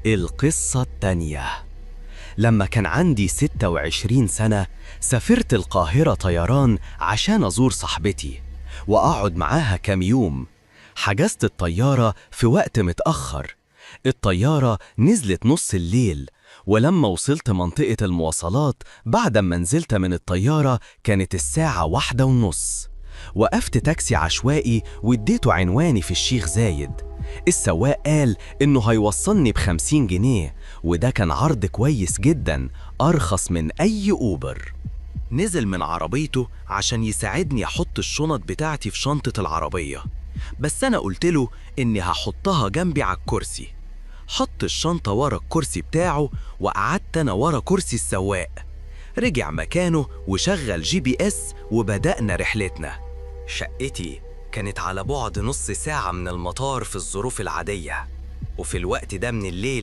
القصة التانية. لما كان عندي 26 سنة سافرت القاهرة طيران عشان أزور صاحبتي وأقعد معاها كام يوم. حجزت الطيارة في وقت متأخر. الطيارة نزلت نص الليل، ولما وصلت منطقة المواصلات بعد ما نزلت من الطيارة كانت الساعة 1:30. وقفت تاكسي عشوائي واديته عنواني في الشيخ زايد. السواق قال إنه هيوصلني ب50 جنيه، وده كان عرض كويس جدا، أرخص من أي أوبر. نزل من عربيته عشان يساعدني أحط الشنط بتاعتي في شنطة العربية، بس أنا قلت له إني هحطها جنبي على الكرسي. حط الشنطة ورا الكرسي بتاعه وقعدت أنا ورا كرسي السواق. رجع مكانه وشغل GPS وبدأنا رحلتنا. شقتي كانت على بعد نص ساعة من المطار في الظروف العادية، وفي الوقت ده من الليل